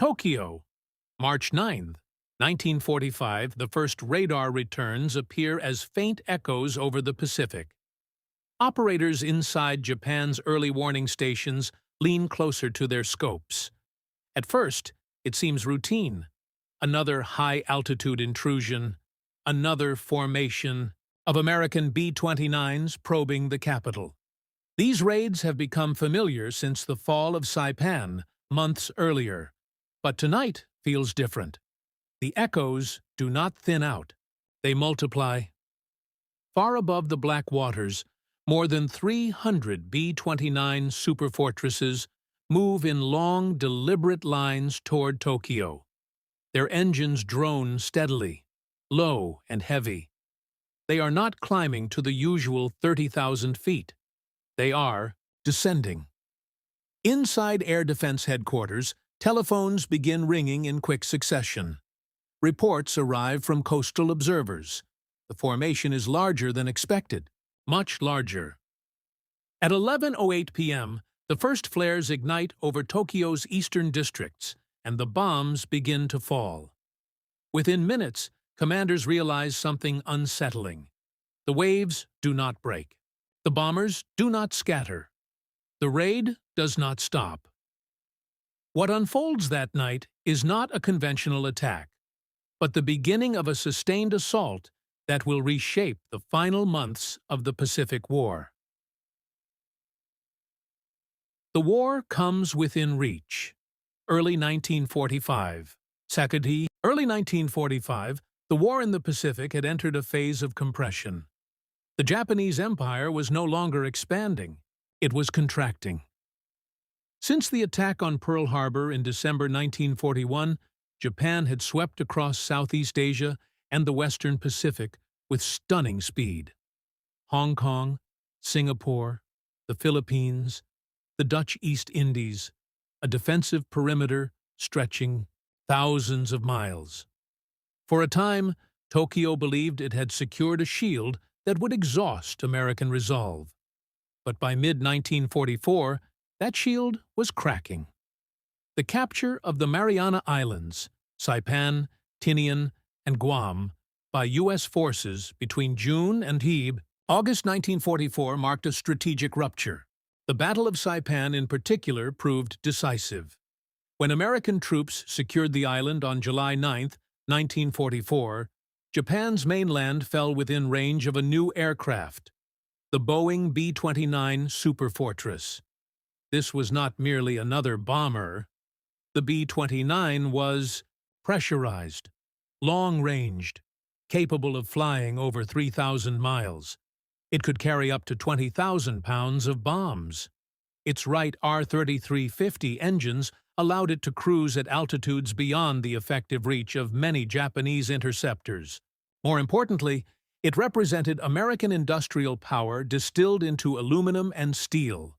Tokyo, March 9, 1945, the first radar returns appear as faint echoes over the Pacific. Operators inside Japan's early warning stations lean closer to their scopes. At first, it seems routine. Another high-altitude intrusion, another formation of American B-29s probing the capital. These raids have become familiar since the fall of Saipan months earlier, but tonight feels different. The echoes do not thin out, they multiply. Far above the black waters, more than 300 B-29 Superfortresses move in long, deliberate lines toward Tokyo. Their engines drone steadily, low and heavy. They are not climbing to the usual 30,000 feet. They are descending. Inside Air Defense Headquarters, telephones begin ringing in quick succession. Reports arrive from coastal observers. The formation is larger than expected, much larger. At 11:08 p.m., the first flares ignite over Tokyo's eastern districts, and the bombs begin to fall. Within minutes, commanders realize something unsettling. The waves do not break. The bombers do not scatter. The raid does not stop. What unfolds that night is not a conventional attack, but the beginning of a sustained assault that will reshape the final months of the Pacific War. The war comes within reach. Early 1945. Sakati. Early 1945, the war in the Pacific had entered a phase of compression. The Japanese Empire was no longer expanding, it was contracting. Since the attack on Pearl Harbor in December 1941, Japan had swept across Southeast Asia and the Western Pacific with stunning speed. Hong Kong, Singapore, the Philippines, the Dutch East Indies, a defensive perimeter stretching thousands of miles. For a time, Tokyo believed it had secured a shield that would exhaust American resolve. But by mid-1944, that shield was cracking. The capture of the Mariana Islands, Saipan, Tinian, and Guam by U.S. forces between June and August 1944 marked a strategic rupture. The Battle of Saipan in particular proved decisive. When American troops secured the island on July 9, 1944, Japan's mainland fell within range of a new aircraft, the Boeing B-29 Superfortress. This was not merely another bomber. The B-29 was pressurized, long-ranged, capable of flying over 3,000 miles. It could carry up to 20,000 pounds of bombs. Its Wright R-3350 engines allowed it to cruise at altitudes beyond the effective reach of many Japanese interceptors. More importantly, it represented American industrial power distilled into aluminum and steel.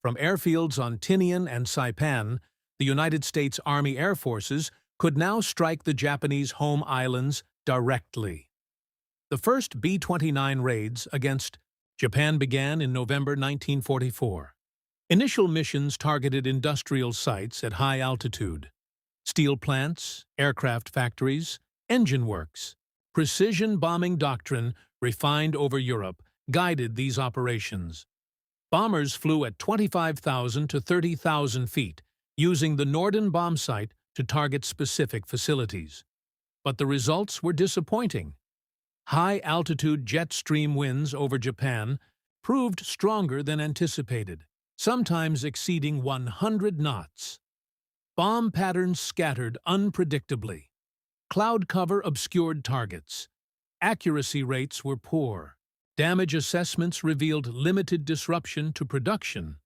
From airfields on Tinian and Saipan, the United States Army Air Forces could now strike the Japanese home islands directly. The first B-29 raids against Japan began in November 1944. Initial missions targeted industrial sites at high altitude, steel plants, aircraft factories, engine works. Precision bombing doctrine, refined over Europe, guided these operations. Bombers flew at 25,000 to 30,000 feet, using the Norden bomb site to target specific facilities. But the results were disappointing. High-altitude jet stream winds over Japan proved stronger than anticipated, sometimes exceeding 100 knots. Bomb patterns scattered unpredictably. Cloud cover obscured targets. Accuracy rates were poor. Damage assessments revealed limited disruption to production.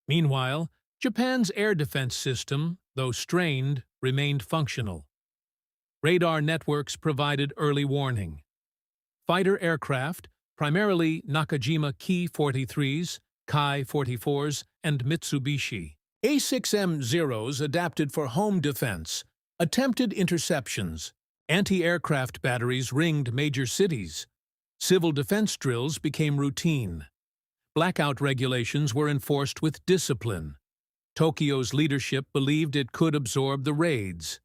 Meanwhile, Japan's air defense system, though strained, remained functional. Radar networks provided early warning. Fighter aircraft, primarily Nakajima Ki-43s, Kai-44s, and Mitsubishi A-6M-0s adapted for home defense, attempted interceptions. Anti-aircraft batteries ringed major cities. Civil defense drills became routine. Blackout regulations were enforced with discipline. Tokyo's leadership believed it could absorb the raids,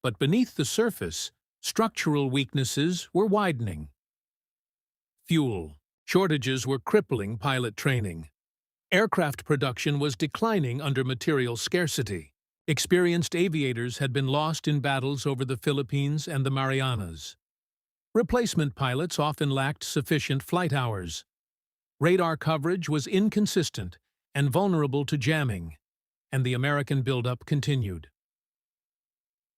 but beneath the surface, structural weaknesses were widening. Fuel shortages were crippling pilot training. Aircraft production was declining under material scarcity. Experienced aviators had been lost in battles over the Philippines and the Marianas. Replacement pilots often lacked sufficient flight hours. Radar coverage was inconsistent and vulnerable to jamming, and the American buildup continued.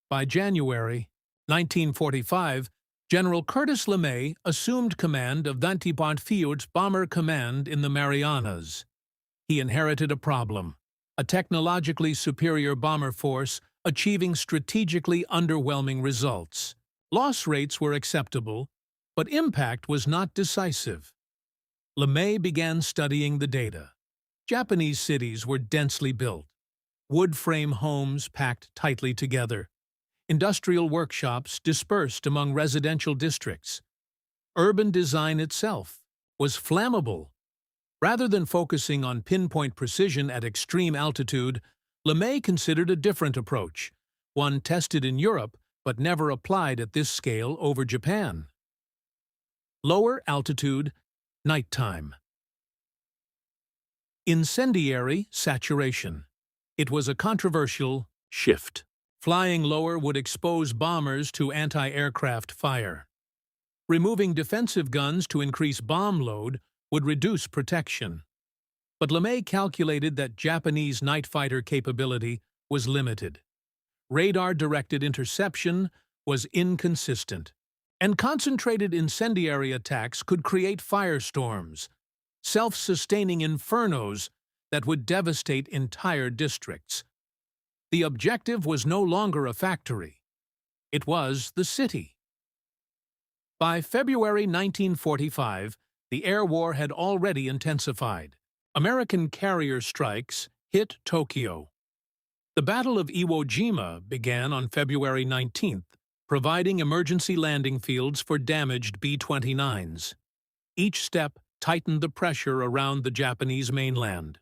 By January 1945, General Curtis LeMay assumed command of 25th Bomber Command in the Marianas. He inherited a problem: a technologically superior bomber force achieving strategically underwhelming results. Loss rates were acceptable, but impact was not decisive. LeMay began studying the data. Japanese cities were densely built, wood frame homes packed tightly together, industrial workshops dispersed among residential districts. Urban design itself was flammable. Rather than focusing on pinpoint precision at extreme altitude, LeMay considered a different approach, one tested in Europe but never applied at this scale over Japan. Lower altitude, nighttime. Incendiary saturation. It was a controversial shift. Flying lower would expose bombers to anti-aircraft fire. Removing defensive guns to increase bomb load would reduce protection. But LeMay calculated that Japanese night fighter capability was limited. Radar-directed interception was inconsistent, and concentrated incendiary attacks could create firestorms, self-sustaining infernos that would devastate entire districts. The objective was no longer a factory. It was the city. By February 1945, the air war had already intensified. American carrier strikes hit Tokyo. The Battle of Iwo Jima began on February 19th, providing emergency landing fields for damaged B-29s. Each step tightened the pressure around the Japanese mainland.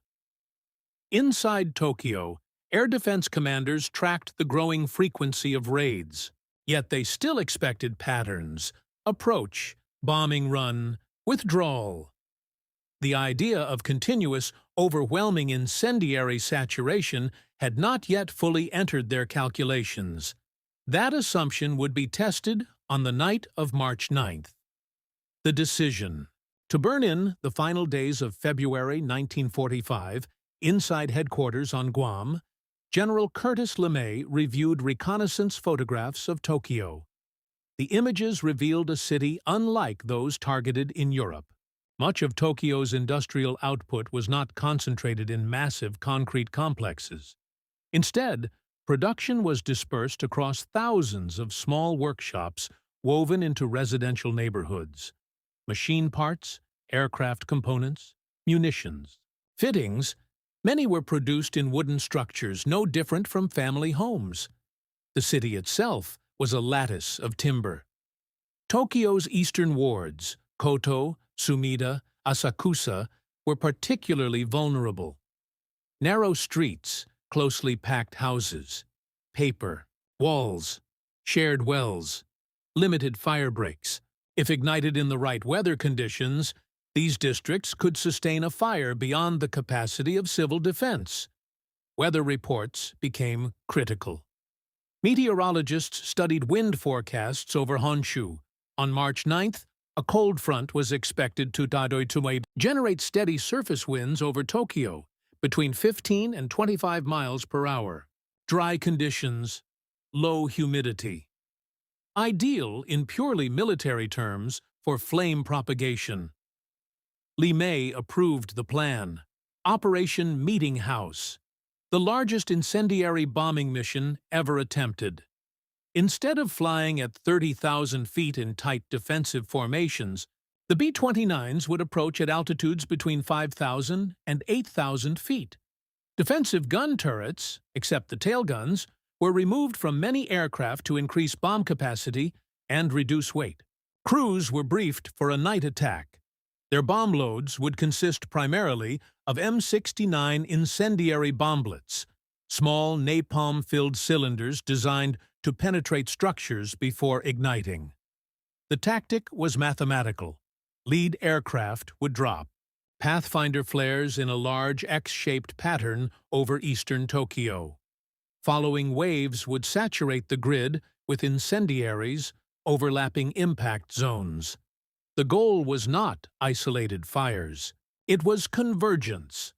Inside Tokyo, air defense commanders tracked the growing frequency of raids. Yet they still expected patterns: approach, bombing run, withdrawal. The idea of continuous, overwhelming incendiary saturation had not yet fully entered their calculations. That assumption would be tested on the night of March 9th. The decision. To burn in the final days of February 1945, inside headquarters on Guam, General Curtis LeMay reviewed reconnaissance photographs of Tokyo. The images revealed a city unlike those targeted in Europe. Much of Tokyo's industrial output was not concentrated in massive concrete complexes. Instead, production was dispersed across thousands of small workshops woven into residential neighborhoods. Machine parts, aircraft components, munitions, fittings, many were produced in wooden structures no different from family homes. The city itself was a lattice of timber. Tokyo's eastern wards, Koto, Sumida, Asakusa, were particularly vulnerable. Narrow streets, closely packed houses, paper, walls, shared wells, limited fire breaks. If ignited in the right weather conditions, these districts could sustain a fire beyond the capacity of civil defense. Weather reports became critical. Meteorologists studied wind forecasts over Honshu. On March 9th, a cold front was expected to generate steady surface winds over Tokyo, between 15 and 25 miles per hour. Dry conditions, low humidity. Ideal, in purely military terms, for flame propagation. LeMay approved the plan. Operation Meetinghouse, the largest incendiary bombing mission ever attempted. Instead of flying at 30,000 feet in tight defensive formations, the B-29s would approach at altitudes between 5,000 and 8,000 feet. Defensive gun turrets, except the tail guns, were removed from many aircraft to increase bomb capacity and reduce weight. Crews were briefed for a night attack. Their bomb loads would consist primarily of M69 incendiary bomblets, small napalm-filled cylinders designed to penetrate structures before igniting. The tactic was mathematical. Lead aircraft would drop Pathfinder flares in a large X-shaped pattern over eastern Tokyo. Following waves would saturate the grid with incendiaries overlapping impact zones. The goal was not isolated fires. It was convergence.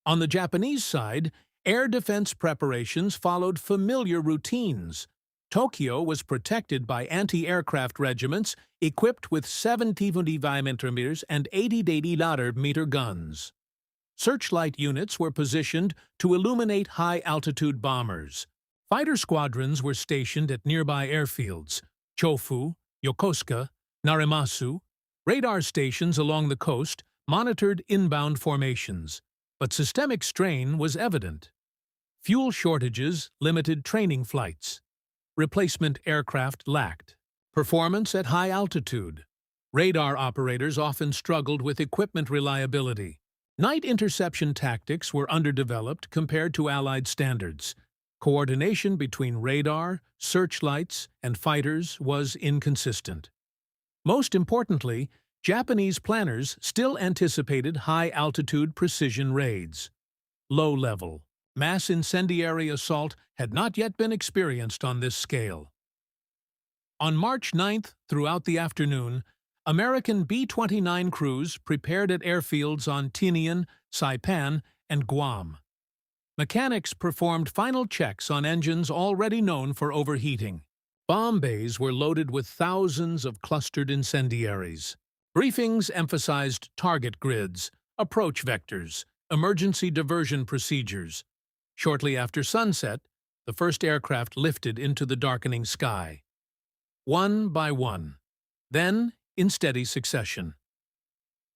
On the Japanese side, air defense preparations followed familiar routines. Tokyo was protected by anti-aircraft regiments equipped with 70-mm and 80-mm guns. Searchlight units were positioned to illuminate high-altitude bombers. Fighter squadrons were stationed at nearby airfields, Chofu, Yokosuka, Narimasu. Radar stations along the coast monitored inbound formations, but systemic strain was evident. Fuel shortages limited training flights. Replacement aircraft lacked performance at high altitude. Radar operators often struggled with equipment reliability. Night interception tactics were underdeveloped compared to Allied standards. Coordination between radar, searchlights, and fighters was inconsistent. Most importantly, Japanese planners still anticipated high-altitude precision raids. Low-level, mass incendiary assault had not yet been experienced on this scale. On March 9th, throughout the afternoon, American B-29 crews prepared at airfields on Tinian, Saipan, and Guam. Mechanics performed final checks on engines already known for overheating. Bomb bays were loaded with thousands of clustered incendiaries. Briefings emphasized target grids, approach vectors, emergency diversion procedures. Shortly after sunset, the first aircraft lifted into the darkening sky. One by one, then in steady succession.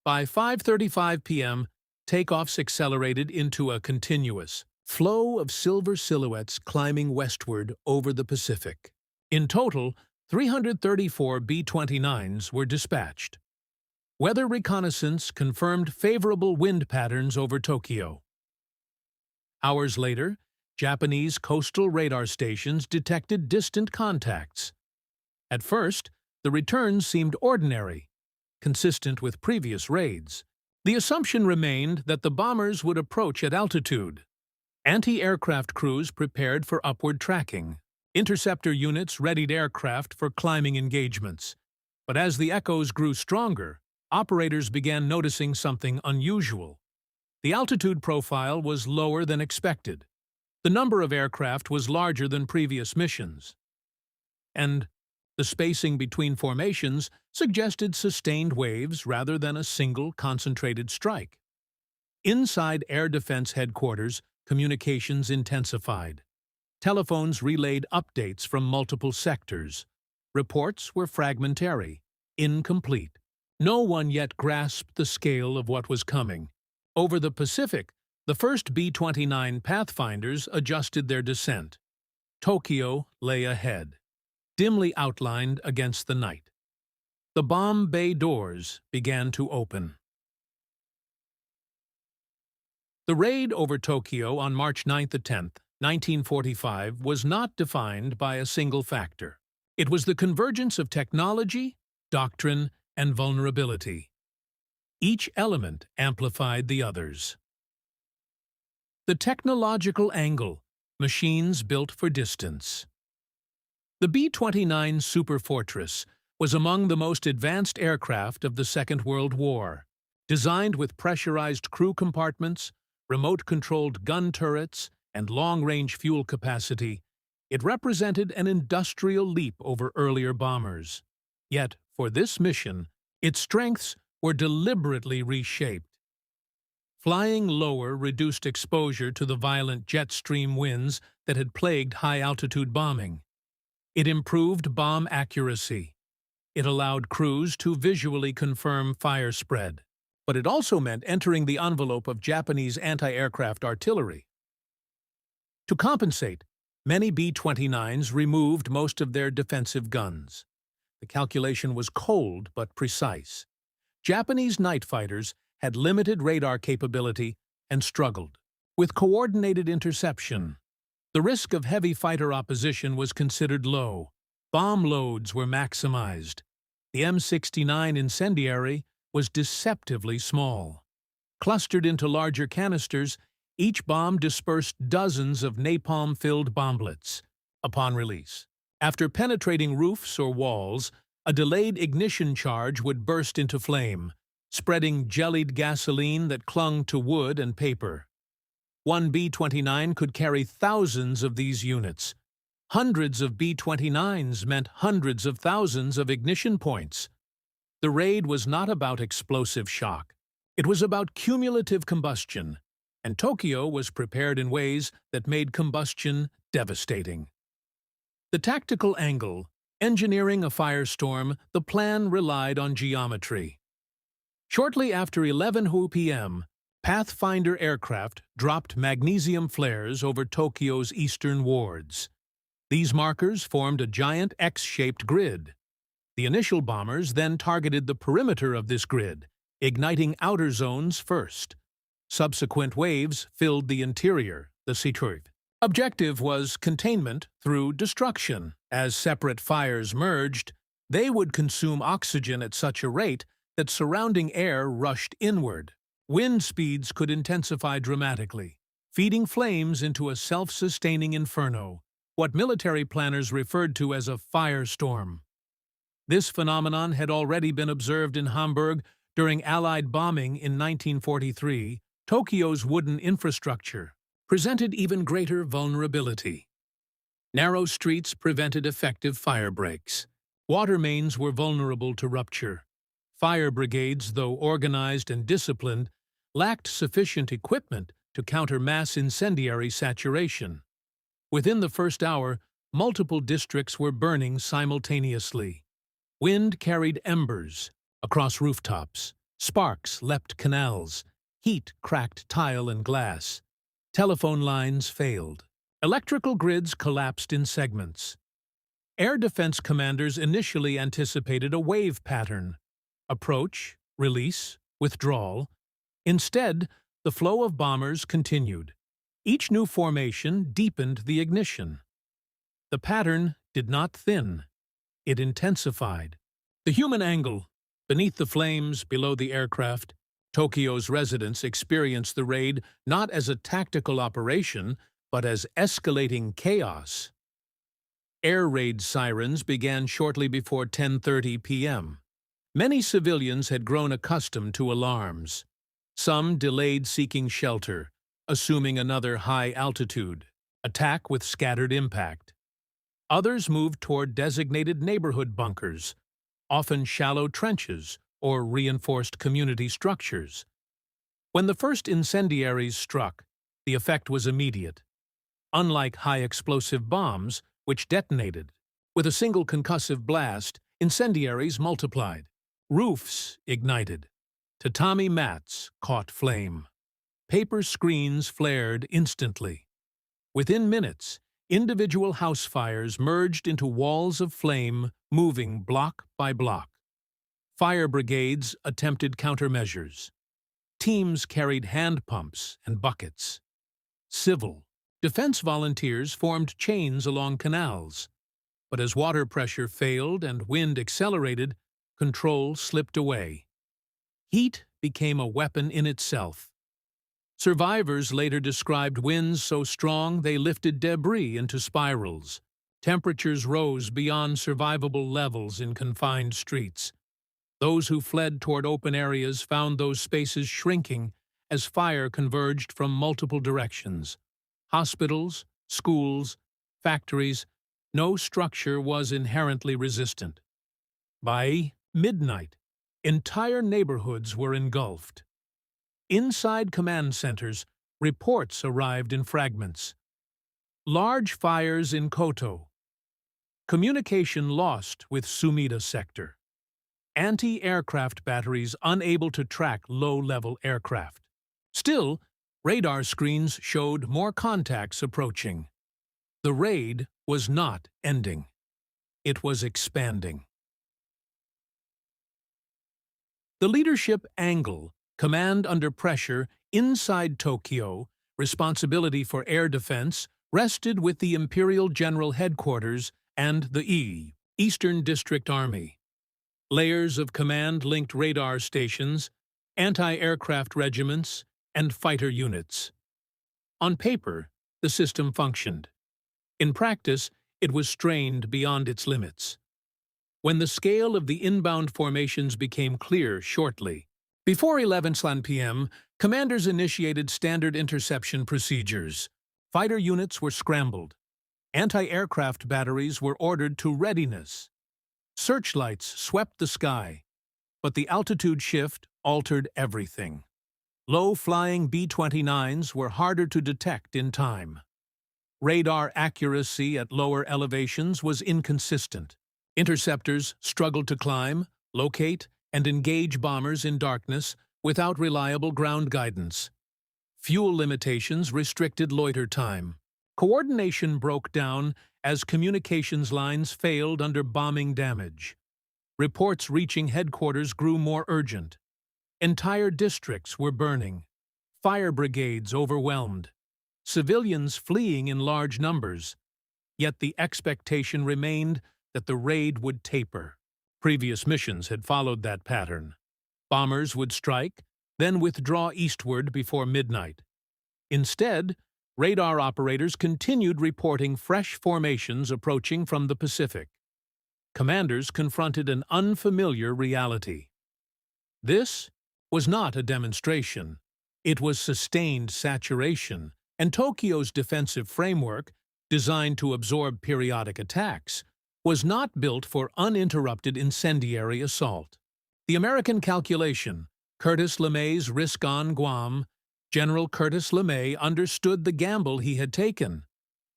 By 5:35 p.m., takeoffs accelerated into a continuous flow of silver silhouettes climbing westward over the Pacific. In total, 334 B-29s were dispatched. Weather reconnaissance confirmed favorable wind patterns over Tokyo. Hours later, Japanese coastal radar stations detected distant contacts. At first, the returns seemed ordinary, consistent with previous raids. The assumption remained that the bombers would approach at altitude. Anti-aircraft crews prepared for upward tracking. Interceptor units readied aircraft for climbing engagements. But as the echoes grew stronger, operators began noticing something unusual. The altitude profile was lower than expected. The number of aircraft was larger than previous missions. And the spacing between formations suggested sustained waves rather than a single concentrated strike. Inside Air Defense Headquarters, communications intensified. Telephones relayed updates from multiple sectors. Reports were fragmentary, incomplete. No one yet grasped the scale of what was coming. Over the Pacific, the first B-29 Pathfinders adjusted their descent. Tokyo lay ahead, dimly outlined against the night. The bomb bay doors began to open. The raid over Tokyo on March 9th to 10th, 1945 was not defined by a single factor. It was the convergence of technology, doctrine, and vulnerability. Each element amplified the others. The technological angle, machines built for distance. The B-29 Superfortress was among the most advanced aircraft of the Second World War. Designed with pressurized crew compartments, remote-controlled gun turrets, and long-range fuel capacity, it represented an industrial leap over earlier bombers. Yet, for this mission, its strengths were deliberately reshaped. Flying lower reduced exposure to the violent jet stream winds that had plagued high-altitude bombing. It improved bomb accuracy. It allowed crews to visually confirm fire spread. But it also meant entering the envelope of Japanese anti-aircraft artillery. To compensate, many B-29s removed most of their defensive guns. The calculation was cold but precise. Japanese night fighters had limited radar capability and struggled with coordinated interception. The risk of heavy fighter opposition was considered low. Bomb loads were maximized. The M69 incendiary was deceptively small. Clustered into larger canisters, each bomb dispersed dozens of napalm-filled bomblets upon release. After penetrating roofs or walls, a delayed ignition charge would burst into flame, spreading jellied gasoline that clung to wood and paper. One B-29 could carry thousands of these units. Hundreds of B-29s meant hundreds of thousands of ignition points. The raid was not about explosive shock. It was about cumulative combustion, and Tokyo was prepared in ways that made combustion devastating. The tactical angle, engineering a firestorm, the plan relied on geometry. Shortly after 11 p.m., Pathfinder aircraft dropped magnesium flares over Tokyo's eastern wards. These markers formed a giant X-shaped grid. The initial bombers then targeted the perimeter of this grid, igniting outer zones first. Subsequent waves filled the interior, the Seaturv. Objective was containment through destruction. As separate fires merged, they would consume oxygen at such a rate that surrounding air rushed inward. Wind speeds could intensify dramatically, feeding flames into a self-sustaining inferno, what military planners referred to as a firestorm. This phenomenon had already been observed in Hamburg during Allied bombing in 1943. Tokyo's wooden infrastructure presented even greater vulnerability. Narrow streets prevented effective fire breaks. Water mains were vulnerable to rupture. Fire brigades, though organized and disciplined, lacked sufficient equipment to counter mass incendiary saturation. Within the first hour, multiple districts were burning simultaneously. Wind carried embers across rooftops. Sparks leapt canals. Heat cracked tile and glass. Telephone lines failed. Electrical grids collapsed in segments. Air defense commanders initially anticipated a wave pattern: approach, release, withdrawal. Instead, the flow of bombers continued. Each new formation deepened the ignition. The pattern did not thin. It intensified. The human angle, beneath the flames, below the aircraft, Tokyo's residents experienced the raid not as a tactical operation, but as escalating chaos. Air raid sirens began shortly before 10:30 p.m. Many civilians had grown accustomed to alarms. Some delayed seeking shelter, assuming another high altitude attack with scattered impact. Others moved toward designated neighborhood bunkers, often shallow trenches or reinforced community structures. When the first incendiaries struck, the effect was immediate. Unlike high-explosive bombs, which detonated, with a single concussive blast, incendiaries multiplied. Roofs ignited. Tatami mats caught flame. Paper screens flared instantly. Within minutes, individual house fires merged into walls of flame, moving block by block. Fire brigades attempted countermeasures. Teams carried hand pumps and buckets. Civil defense volunteers formed chains along canals. But as water pressure failed and wind accelerated, control slipped away. Heat became a weapon in itself. Survivors later described winds so strong they lifted debris into spirals. Temperatures rose beyond survivable levels in confined streets. Those who fled toward open areas found those spaces shrinking as fire converged from multiple directions. Hospitals, schools, factories, no structure was inherently resistant. By midnight, entire neighborhoods were engulfed. Inside command centers, reports arrived in fragments. Large fires in Koto. Communication lost with Sumida sector. Anti-aircraft batteries unable to track low-level aircraft. Still, radar screens showed more contacts approaching. The raid was not ending. It was expanding. The leadership angle, command under pressure inside Tokyo, responsibility for air defense, rested with the Imperial General Headquarters and the Eastern District Army. Layers of command linked radar stations, anti-aircraft regiments, and fighter units. On paper, the system functioned. In practice, it was strained beyond its limits. When the scale of the inbound formations became clear shortly, before 11 p.m., commanders initiated standard interception procedures. Fighter units were scrambled. Anti-aircraft batteries were ordered to readiness. Searchlights swept the sky, but the altitude shift altered everything. Low-flying B-29s were harder to detect in time. Radar accuracy at lower elevations was inconsistent. Interceptors struggled to climb, locate, and engage bombers in darkness without reliable ground guidance. Fuel limitations restricted loiter time. Coordination broke down as communications lines failed under bombing damage. Reports reaching headquarters grew more urgent. Entire districts were burning. Fire brigades overwhelmed. Civilians fleeing in large numbers. Yet the expectation remained that the raid would taper. Previous missions had followed that pattern. Bombers would strike, then withdraw eastward before midnight. Instead, radar operators continued reporting fresh formations approaching from the Pacific. Commanders confronted an unfamiliar reality. This was not a demonstration. It was sustained saturation, and Tokyo's defensive framework, designed to absorb periodic attacks, was not built for uninterrupted incendiary assault. The American calculation, Curtis LeMay's risk on Guam, General Curtis LeMay understood the gamble he had taken.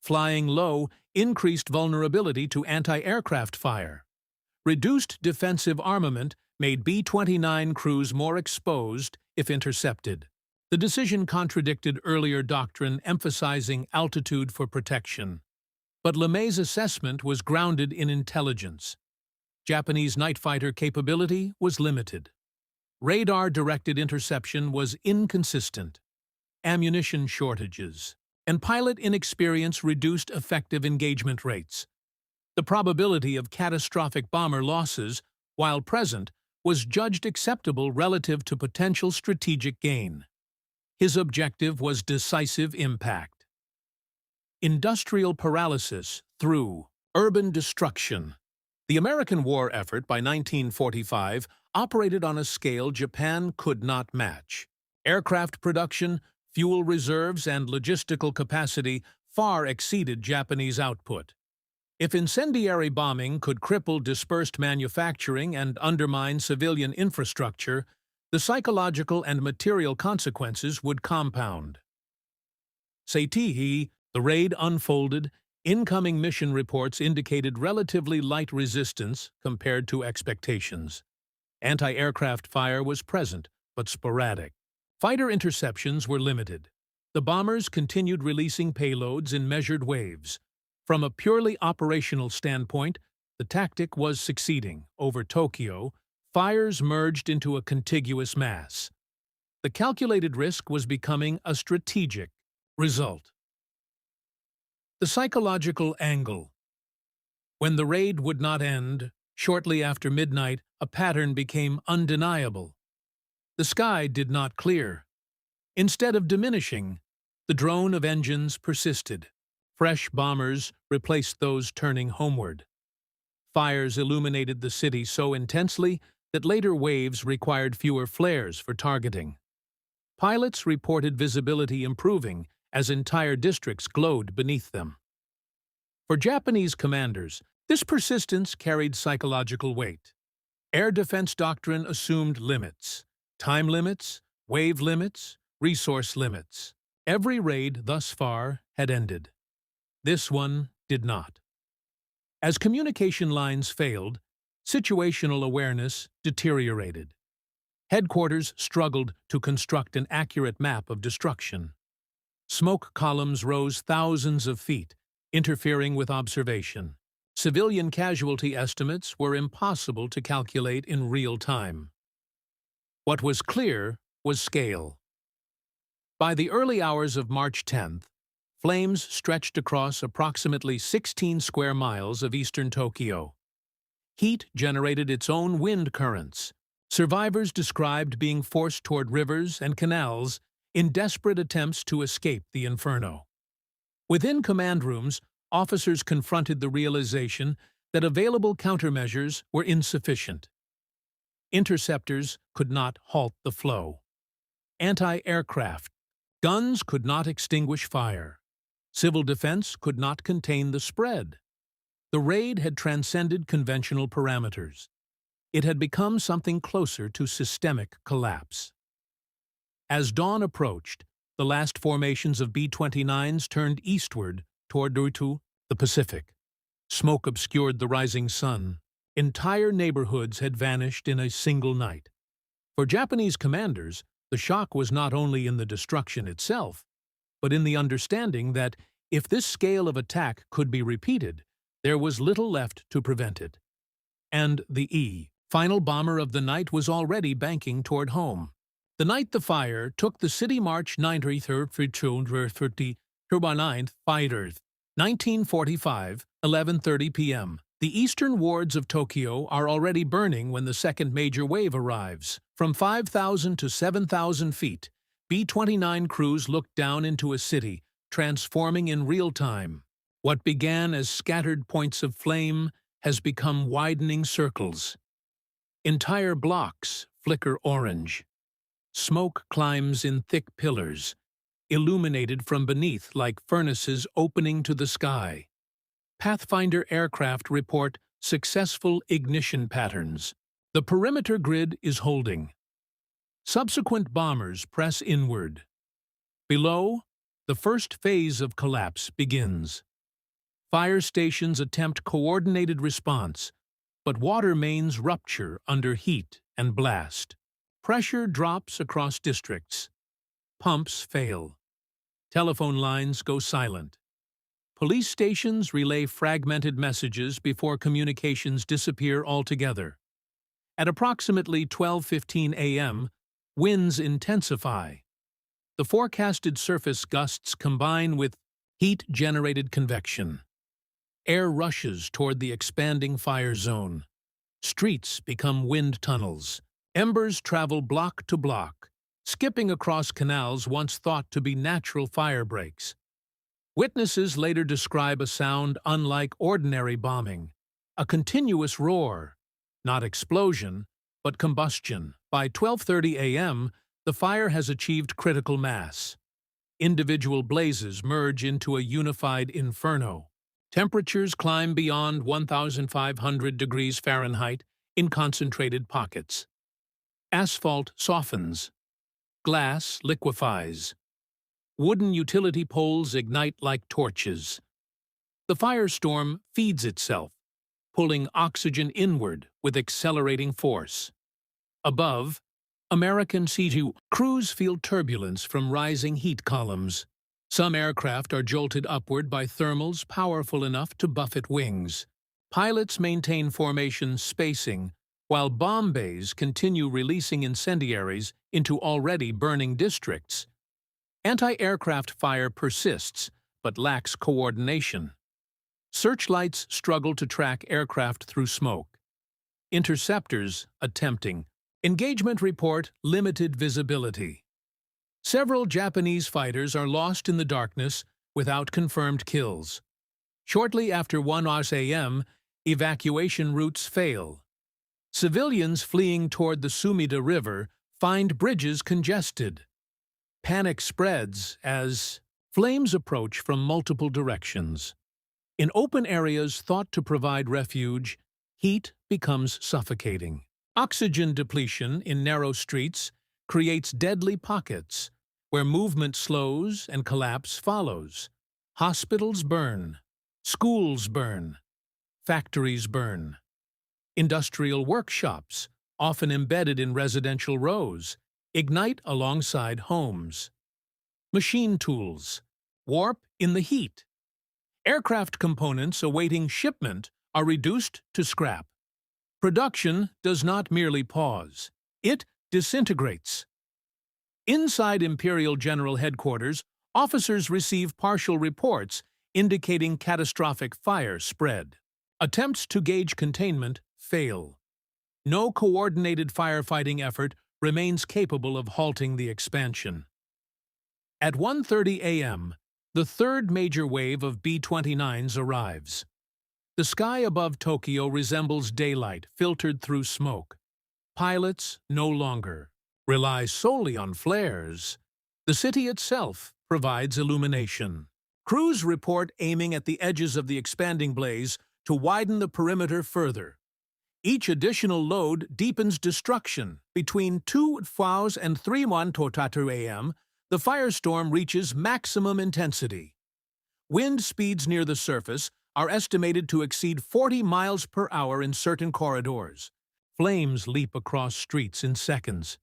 Flying low increased vulnerability to anti-aircraft fire. Reduced defensive armament made B-29 crews more exposed if intercepted. The decision contradicted earlier doctrine emphasizing altitude for protection. But LeMay's assessment was grounded in intelligence. Japanese night fighter capability was limited. Radar-directed interception was inconsistent. Ammunition shortages and pilot inexperience reduced effective engagement rates. The probability of catastrophic bomber losses, while present, was judged acceptable relative to potential strategic gain. His objective was decisive impact. Industrial paralysis through urban destruction. The American war effort by 1945 operated on a scale Japan could not match. Aircraft production, fuel reserves, and logistical capacity far exceeded Japanese output. If incendiary bombing could cripple dispersed manufacturing and undermine civilian infrastructure, the psychological and material consequences would compound. Seiichi, the raid unfolded. Incoming mission reports indicated relatively light resistance compared to expectations. Anti-aircraft fire was present, but sporadic. Fighter interceptions were limited. The bombers continued releasing payloads in measured waves. From a purely operational standpoint, the tactic was succeeding. Over Tokyo, fires merged into a contiguous mass. The calculated risk was becoming a strategic result. The psychological angle. When the raid would not end, shortly after midnight, a pattern became undeniable. The sky did not clear. Instead of diminishing, the drone of engines persisted. Fresh bombers replaced those turning homeward. Fires illuminated the city so intensely that later waves required fewer flares for targeting. Pilots reported visibility improving as entire districts glowed beneath them. For Japanese commanders, this persistence carried psychological weight. Air defense doctrine assumed limits, time limits, wave limits, resource limits. Every raid thus far had ended. This one did not. As communication lines failed, situational awareness deteriorated. Headquarters struggled to construct an accurate map of destruction. Smoke columns rose thousands of feet, interfering with observation. Civilian casualty estimates were impossible to calculate in real time. What was clear was scale. By the early hours of March 10th, flames stretched across approximately 16 square miles of eastern Tokyo. Heat generated its own wind currents. Survivors described being forced toward rivers and canals in desperate attempts to escape the inferno. Within command rooms, officers confronted the realization that available countermeasures were insufficient. Interceptors could not halt the flow. Anti-aircraft guns could not extinguish fire. Civil defense could not contain the spread. The raid had transcended conventional parameters. It had become something closer to systemic collapse. As dawn approached, the last formations of B-29s turned eastward toward the Pacific. Smoke obscured the rising sun. Entire neighborhoods had vanished in a single night. For Japanese commanders, the shock was not only in the destruction itself, but in the understanding that if this scale of attack could be repeated, there was little left to prevent it. And the final bomber of the night was already banking toward home. The night the fire took the city March 9th, 1945, 11:30 p.m. The eastern wards of Tokyo are already burning when the second major wave arrives. From 5,000 to 7,000 feet, B-29 crews look down into a city, transforming in real time. What began as scattered points of flame has become widening circles. Entire blocks flicker orange. Smoke climbs in thick pillars, illuminated from beneath like furnaces opening to the sky. Pathfinder aircraft report successful ignition patterns. The perimeter grid is holding. Subsequent bombers press inward. Below, the first phase of collapse begins. Fire stations attempt coordinated response, but water mains rupture under heat and blast. Pressure drops across districts. Pumps fail. Telephone lines go silent. Police stations relay fragmented messages before communications disappear altogether. At approximately 12:15 a.m., winds intensify. The forecasted surface gusts combine with heat-generated convection. Air rushes toward the expanding fire zone. Streets become wind tunnels. Embers travel block to block, skipping across canals once thought to be natural fire breaks. Witnesses later describe a sound unlike ordinary bombing, a continuous roar, not explosion, but combustion. By 12:30 a.m., the fire has achieved critical mass. Individual blazes merge into a unified inferno. Temperatures climb beyond 1,500 degrees Fahrenheit in concentrated pockets. Asphalt softens. Glass liquefies. Wooden utility poles ignite like torches. The firestorm feeds itself, pulling oxygen inward with accelerating force. Above, American C-2 crews feel turbulence from rising heat columns. Some aircraft are jolted upward by thermals powerful enough to buffet wings. Pilots maintain formation spacing, while bomb bays continue releasing incendiaries into already burning districts. Anti-aircraft fire persists, but lacks coordination. Searchlights struggle to track aircraft through smoke. Interceptors attempting. Engagement report limited visibility. Several Japanese fighters are lost in the darkness without confirmed kills. Shortly after 1 a.m., evacuation routes fail. Civilians fleeing toward the Sumida River find bridges congested. Panic spreads as flames approach from multiple directions. In open areas thought to provide refuge, heat becomes suffocating. Oxygen depletion in narrow streets creates deadly pockets where movement slows and collapse follows. Hospitals burn. Schools burn. Factories burn. Industrial workshops, often embedded in residential rows, ignite alongside homes. Machine tools warp in the heat. Aircraft components awaiting shipment are reduced to scrap. Production does not merely pause. It disintegrates. Inside Imperial General Headquarters, officers receive partial reports indicating catastrophic fire spread. Attempts to gauge containment fail. No coordinated firefighting effort remains capable of halting the expansion. At 1:30 a.m., the third major wave of B-29s arrives. The sky above Tokyo resembles daylight filtered through smoke. Pilots no longer rely solely on flares. The city itself provides illumination. Crews report aiming at the edges of the expanding blaze to widen the perimeter further. Each additional load deepens destruction. Between 2:00 and 3:00 a.m., the firestorm reaches maximum intensity. Wind speeds near the surface are estimated to exceed 40 miles per hour in certain corridors. Flames leap across streets in seconds.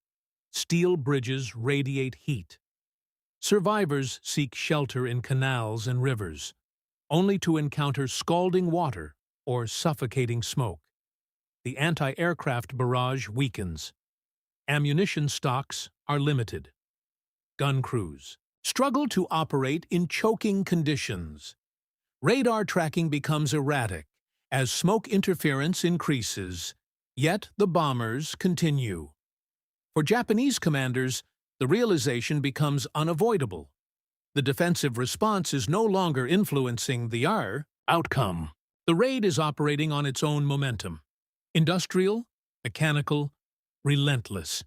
Steel bridges radiate heat. Survivors seek shelter in canals and rivers, only to encounter scalding water or suffocating smoke. The anti-aircraft barrage weakens. Ammunition stocks are limited. Gun crews struggle to operate in choking conditions. Radar tracking becomes erratic as smoke interference increases, yet the bombers continue. For Japanese commanders, the realization becomes unavoidable. The defensive response is no longer influencing the outcome. The raid is operating on its own momentum. Industrial, mechanical, relentless.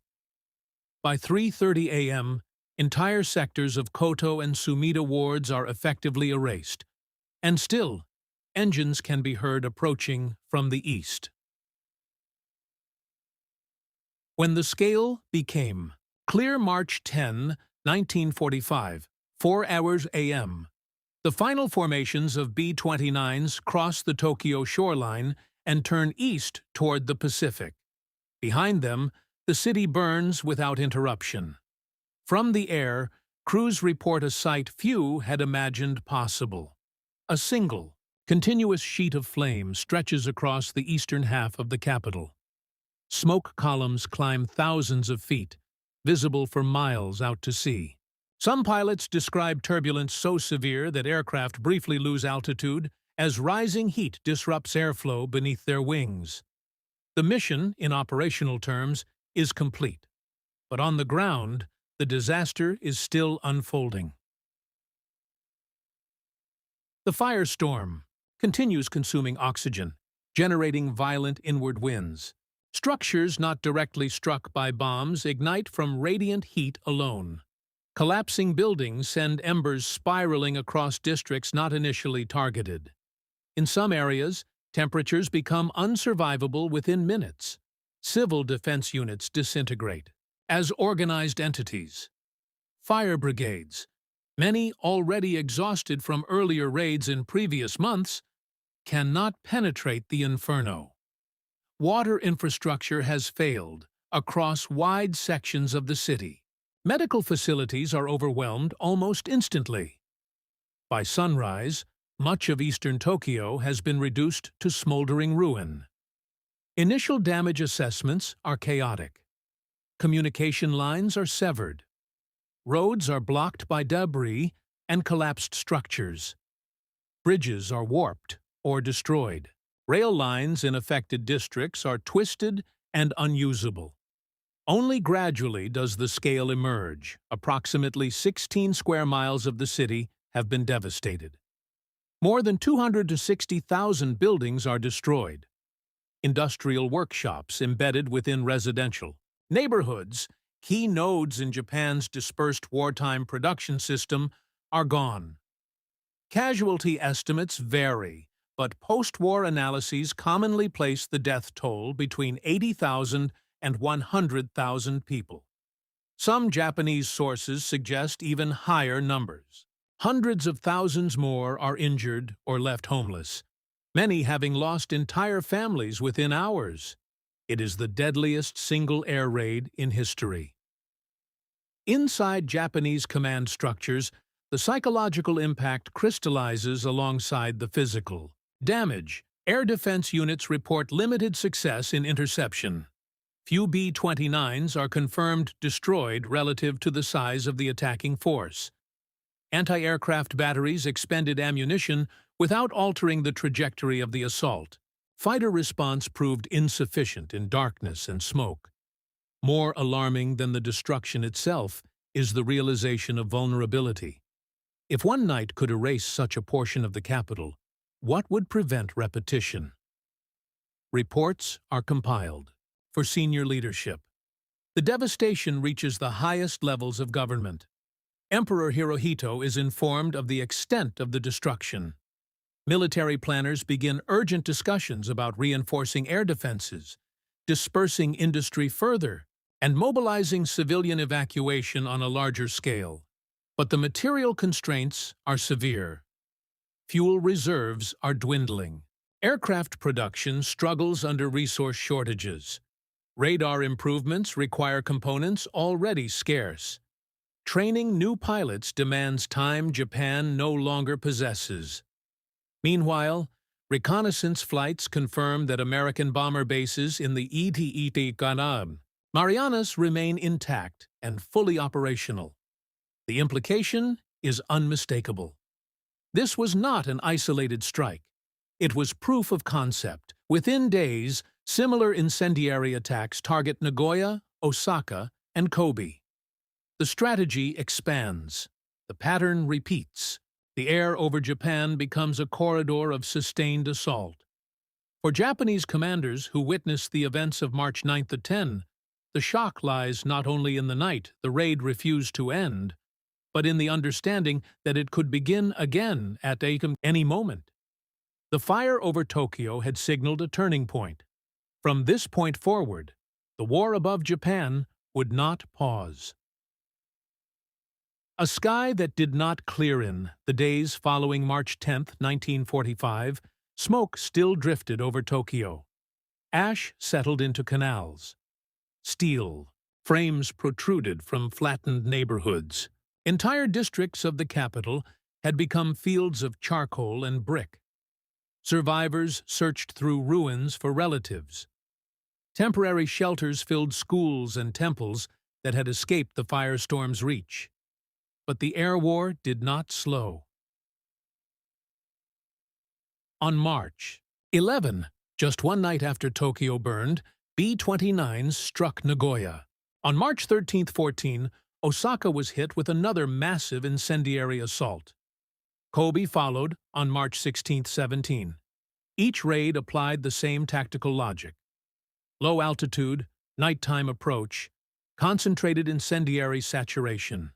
By 3:30 a.m., entire sectors of Koto and Sumida wards are effectively erased, and still, engines can be heard approaching from the east. When the scale became clear March 10, 1945, 4 hours a.m., the final formations of B-29s cross the Tokyo shoreline and turn east toward the Pacific. Behind them, the city burns without interruption. From the air, crews report a sight few had imagined possible. A single, continuous sheet of flame stretches across the eastern half of the capital. Smoke columns climb thousands of feet, visible for miles out to sea. Some pilots describe turbulence so severe that aircraft briefly lose altitude as rising heat disrupts airflow beneath their wings. The mission, in operational terms, is complete. But on the ground, the disaster is still unfolding. The firestorm continues consuming oxygen, generating violent inward winds. Structures not directly struck by bombs ignite from radiant heat alone. Collapsing buildings send embers spiraling across districts not initially targeted. In some areas, temperatures become unsurvivable within minutes. Civil defense units disintegrate as organized entities. Fire brigades, many already exhausted from earlier raids in previous months, cannot penetrate the inferno. Water infrastructure has failed across wide sections of the city. Medical facilities are overwhelmed almost instantly. By sunrise, much of eastern Tokyo has been reduced to smoldering ruin. Initial damage assessments are chaotic. Communication lines are severed. Roads are blocked by debris and collapsed structures. Bridges are warped or destroyed. Rail lines in affected districts are twisted and unusable. Only gradually does the scale emerge. Approximately 16 square miles of the city have been devastated. More than 260,000 buildings are destroyed. Industrial workshops embedded within residential neighborhoods, key nodes in Japan's dispersed wartime production system, are gone. Casualty estimates vary, but post-war analyses commonly place the death toll between 80,000 and 100,000 people. Some Japanese sources suggest even higher numbers. Hundreds of thousands more are injured or left homeless, many having lost entire families within hours. It is the deadliest single air raid in history. Inside Japanese command structures, the psychological impact crystallizes alongside the physical damage. Air defense units report limited success in interception. Few B-29s are confirmed destroyed relative to the size of the attacking force. Anti-aircraft batteries expended ammunition without altering the trajectory of the assault. Fighter response proved insufficient in darkness and smoke. More alarming than the destruction itself is the realization of vulnerability. If one night could erase such a portion of the capital, what would prevent repetition? Reports are compiled. For senior leadership, the devastation reaches the highest levels of government. Emperor Hirohito is informed of the extent of the destruction. Military planners begin urgent discussions about reinforcing air defenses, dispersing industry further, and mobilizing civilian evacuation on a larger scale. But the material constraints are severe. Fuel reserves are dwindling. Aircraft production struggles under resource shortages. Radar improvements require components already scarce. Training new pilots demands time Japan no longer possesses. Meanwhile, reconnaissance flights confirm that American bomber bases in the Marianas remain intact and fully operational. The implication is unmistakable. This was not an isolated strike. It was proof of concept. Within days, similar incendiary attacks target Nagoya, Osaka, and Kobe. The strategy expands. The pattern repeats. The air over Japan becomes a corridor of sustained assault. For Japanese commanders who witnessed the events of March 9 to 10, the shock lies not only in the night the raid refused to end, but in the understanding that it could begin again at any moment. The fire over Tokyo had signaled a turning point. From this point forward, the war above Japan would not pause. A sky that did not clear in the days following March 10, 1945, smoke still drifted over Tokyo. Ash settled into canals. Steel frames protruded from flattened neighborhoods. Entire districts of the capital had become fields of charcoal and brick. Survivors searched through ruins for relatives. Temporary shelters filled schools and temples that had escaped the firestorm's reach. But the air war did not slow. On March 11, just one night after Tokyo burned, B-29s struck Nagoya. On March 13-14, Osaka was hit with another massive incendiary assault. Kobe followed on March 16-17. Each raid applied the same tactical logic. Low altitude, nighttime approach, concentrated incendiary saturation.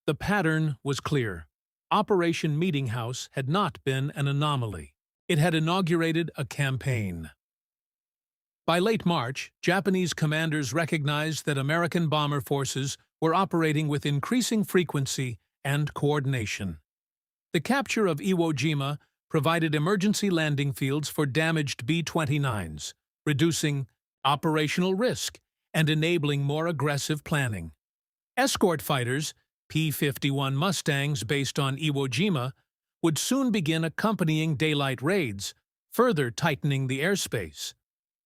The pattern was clear. Operation Meetinghouse had not been an anomaly. It had inaugurated a campaign. By late March, Japanese commanders recognized that American bomber forces were operating with increasing frequency and coordination. The capture of Iwo Jima provided emergency landing fields for damaged B-29s, reducing operational risk and enabling more aggressive planning. Escort fighters, P-51 Mustangs based on Iwo Jima, would soon begin accompanying daylight raids, further tightening the airspace.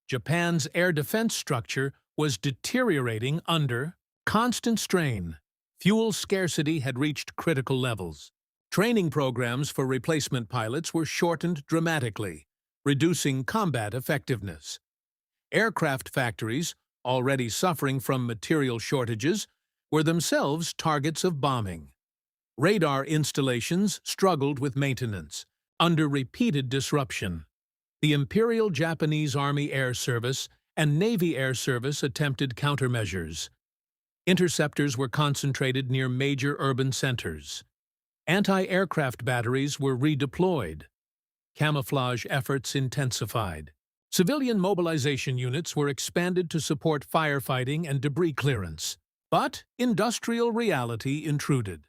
Japan's air defense structure was deteriorating under constant strain. Fuel scarcity had reached critical levels. Training programs for replacement pilots were shortened dramatically, reducing combat effectiveness. Aircraft factories, already suffering from material shortages, were themselves targets of bombing. Radar installations struggled with maintenance, under repeated disruption. The Imperial Japanese Army Air Service and Navy Air Service attempted countermeasures. Interceptors were concentrated near major urban centers. Anti-aircraft batteries were redeployed. Camouflage efforts intensified. Civilian mobilization units were expanded to support firefighting and debris clearance. But industrial reality intruded.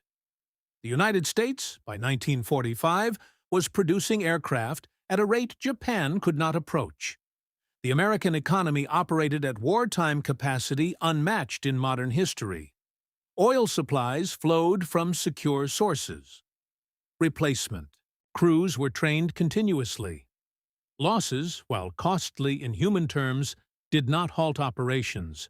The United States, by 1945, was producing aircraft at a rate Japan could not approach. The American economy operated at wartime capacity unmatched in modern history. Oil supplies flowed from secure sources. Replacement crews were trained continuously. Losses, while costly in human terms, did not halt operations.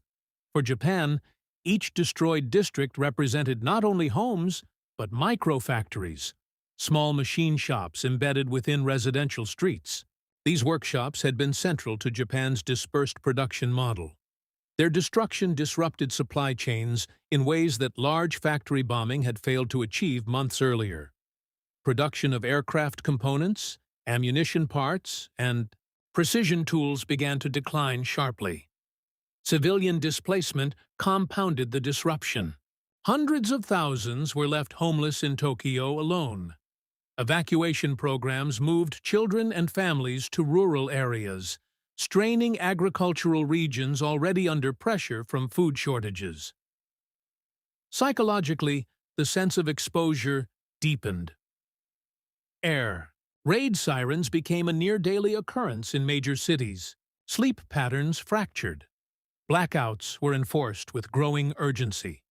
For Japan, each destroyed district represented not only homes, but micro-factories, small machine shops embedded within residential streets. These workshops had been central to Japan's dispersed production model. Their destruction disrupted supply chains in ways that large factory bombing had failed to achieve months earlier. Production of aircraft components, ammunition parts, and precision tools began to decline sharply. Civilian displacement compounded the disruption. Hundreds of thousands were left homeless in Tokyo alone. Evacuation programs moved children and families to rural areas, straining agricultural regions already under pressure from food shortages. Psychologically, the sense of exposure deepened. Air. Raid sirens became a near-daily occurrence in major cities. Sleep patterns fractured. Blackouts were enforced with growing urgency.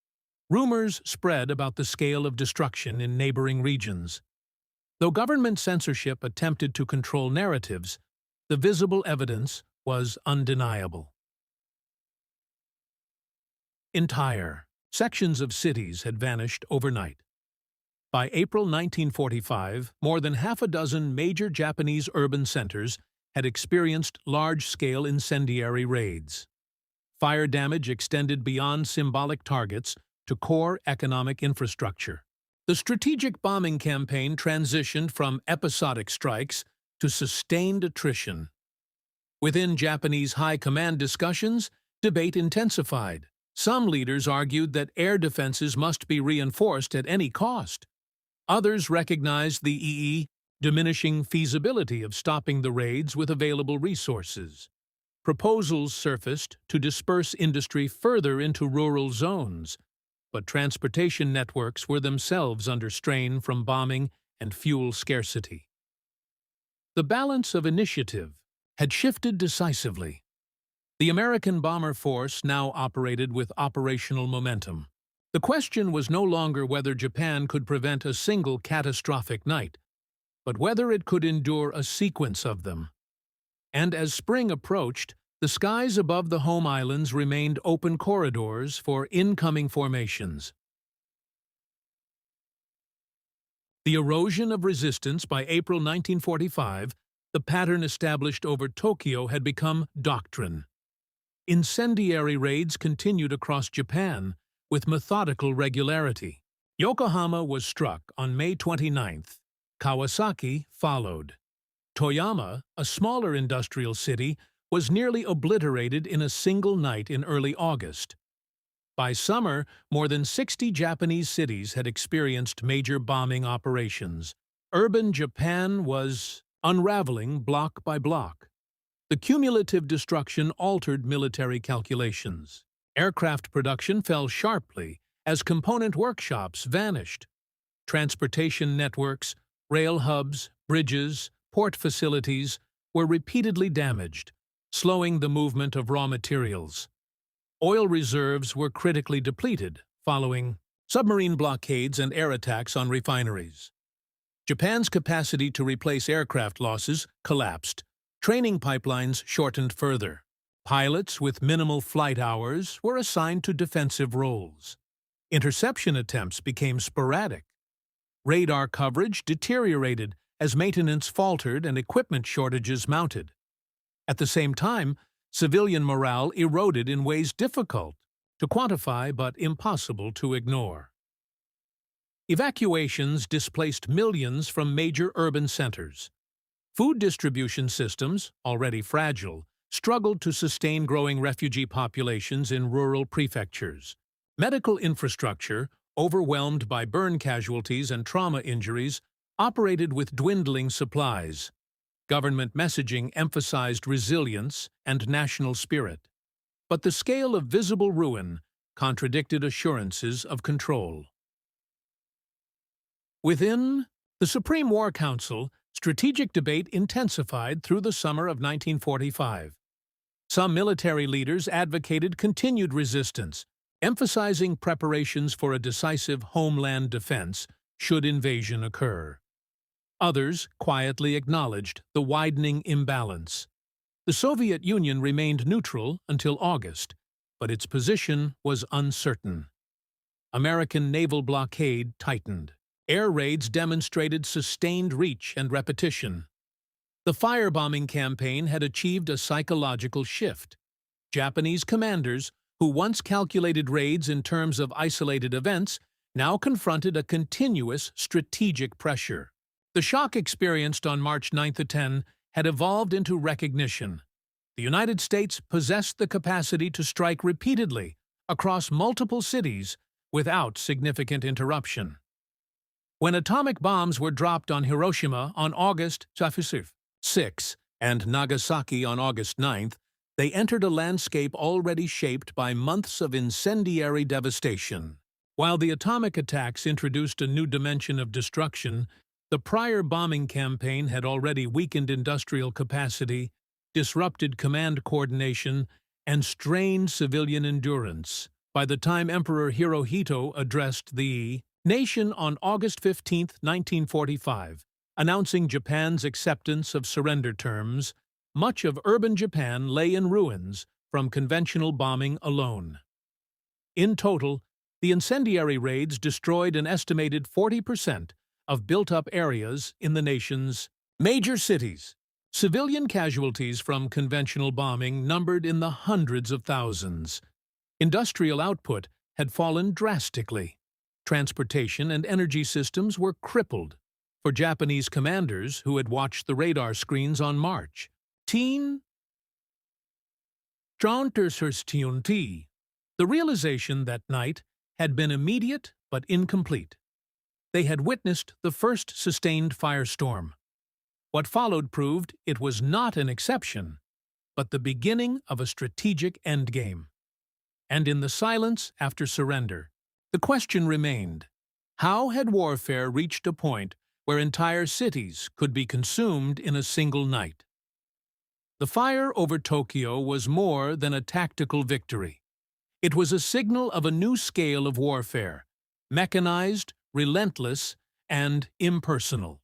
Rumors spread about the scale of destruction in neighboring regions. Though government censorship attempted to control narratives, the visible evidence was undeniable. Entire sections of cities had vanished overnight. By April 1945, more than half a dozen major Japanese urban centers had experienced large-scale incendiary raids. Fire damage extended beyond symbolic targets to core economic infrastructure. The strategic bombing campaign transitioned from episodic strikes to sustained attrition. Within Japanese high command discussions, debate intensified. Some leaders argued that air defenses must be reinforced at any cost. Others recognized the diminishing feasibility of stopping the raids with available resources. Proposals surfaced to disperse industry further into rural zones, but transportation networks were themselves under strain from bombing and fuel scarcity. The balance of initiative had shifted decisively. The American bomber force now operated with operational momentum. The question was no longer whether Japan could prevent a single catastrophic night, but whether it could endure a sequence of them. And as spring approached, the skies above the home islands remained open corridors for incoming formations. The erosion of resistance by April 1945, the pattern established over Tokyo had become doctrine. Incendiary raids continued across Japan with methodical regularity. Yokohama was struck on May 29th. Kawasaki followed. Toyama, a smaller industrial city, was nearly obliterated in a single night in early August. By summer, more than 60 Japanese cities had experienced major bombing operations. Urban Japan was unraveling block by block. The cumulative destruction altered military calculations. Aircraft production fell sharply as component workshops vanished. Transportation networks, rail hubs, bridges, port facilities were repeatedly damaged, slowing the movement of raw materials. Oil reserves were critically depleted following submarine blockades and air attacks on refineries. Japan's capacity to replace aircraft losses collapsed. Training pipelines shortened further. Pilots with minimal flight hours were assigned to defensive roles. Interception attempts became sporadic. Radar coverage deteriorated as maintenance faltered and equipment shortages mounted. At the same time, civilian morale eroded in ways difficult to quantify but impossible to ignore. Evacuations displaced millions from major urban centers. Food distribution systems, already fragile, struggled to sustain growing refugee populations in rural prefectures. Medical infrastructure, overwhelmed by burn casualties and trauma injuries, operated with dwindling supplies. Government messaging emphasized resilience and national spirit. But the scale of visible ruin contradicted assurances of control. Within the Supreme War Council, strategic debate intensified through the summer of 1945. Some military leaders advocated continued resistance, emphasizing preparations for a decisive homeland defense should invasion occur. Others quietly acknowledged the widening imbalance. The Soviet Union remained neutral until August, but its position was uncertain. American naval blockade tightened. Air raids demonstrated sustained reach and repetition. The firebombing campaign had achieved a psychological shift. Japanese commanders, who once calculated raids in terms of isolated events, now confronted a continuous strategic pressure. The shock experienced on March 9–10 had evolved into recognition. The United States possessed the capacity to strike repeatedly across multiple cities without significant interruption. When atomic bombs were dropped on Hiroshima on August 6 and Nagasaki on August 9, they entered a landscape already shaped by months of incendiary devastation. While the atomic attacks introduced a new dimension of destruction, the prior bombing campaign had already weakened industrial capacity, disrupted command coordination, and strained civilian endurance. By the time Emperor Hirohito addressed the nation on August 15, 1945, announcing Japan's acceptance of surrender terms, much of urban Japan lay in ruins from conventional bombing alone. In total, the incendiary raids destroyed an estimated 40% of built-up areas in the nation's major cities. Civilian casualties from conventional bombing numbered in the hundreds of thousands. Industrial output had fallen drastically. Transportation and energy systems were crippled. For Japanese commanders who had watched the radar screens on March 10, the realization that night had been immediate but incomplete. They had witnessed the first sustained firestorm. What followed proved it was not an exception, but the beginning of a strategic endgame. And in the silence after surrender, the question remained: how had warfare reached a point where entire cities could be consumed in a single night? The fire over Tokyo was more than a tactical victory. It was a signal of a new scale of warfare, mechanized, relentless, and impersonal.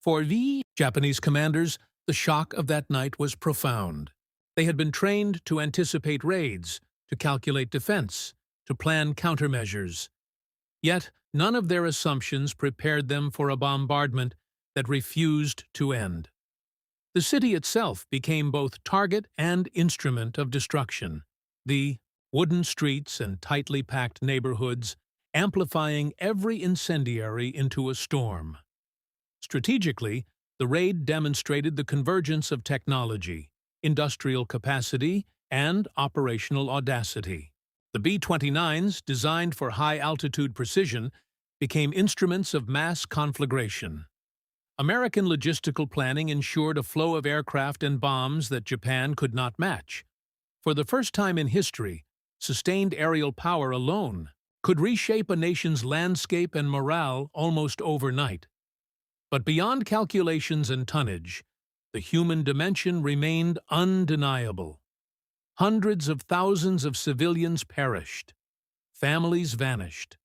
For the Japanese commanders, the shock of that night was profound. They had been trained to anticipate raids, to calculate defense, to plan countermeasures. Yet none of their assumptions prepared them for a bombardment that refused to end. The city itself became both target and instrument of destruction. The wooden streets and tightly packed neighborhoods amplifying every incendiary into a storm. Strategically, the raid demonstrated the convergence of technology, industrial capacity, and operational audacity. The B-29s, designed for high-altitude precision, became instruments of mass conflagration. American logistical planning ensured a flow of aircraft and bombs that Japan could not match. For the first time in history, sustained aerial power alone could reshape a nation's landscape and morale almost overnight. But beyond calculations and tonnage, the human dimension remained undeniable. Hundreds of thousands of civilians perished. Families vanished.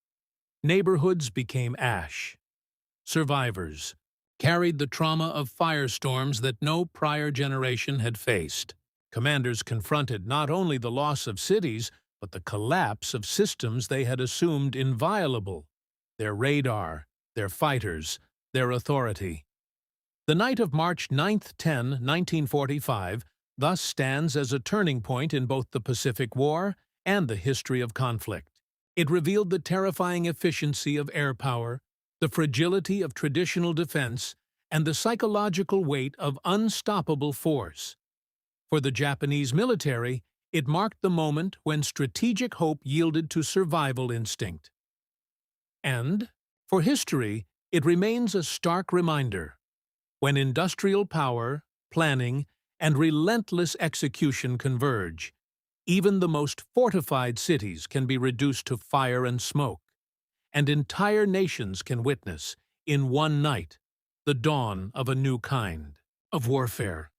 Neighborhoods became ash. Survivors carried the trauma of firestorms that no prior generation had faced. Commanders confronted not only the loss of cities, but the collapse of systems they had assumed inviolable: their radar, their fighters, their authority. The night of March 9–10, 1945, thus stands as a turning point in both the Pacific War and the history of conflict. It revealed the terrifying efficiency of air power, the fragility of traditional defense, and the psychological weight of unstoppable force. For the Japanese military, it marked the moment when strategic hope yielded to survival instinct. And, for history, it remains a stark reminder: when industrial power, planning, and relentless execution converge, even the most fortified cities can be reduced to fire and smoke, and entire nations can witness, in one night, the dawn of a new kind of warfare.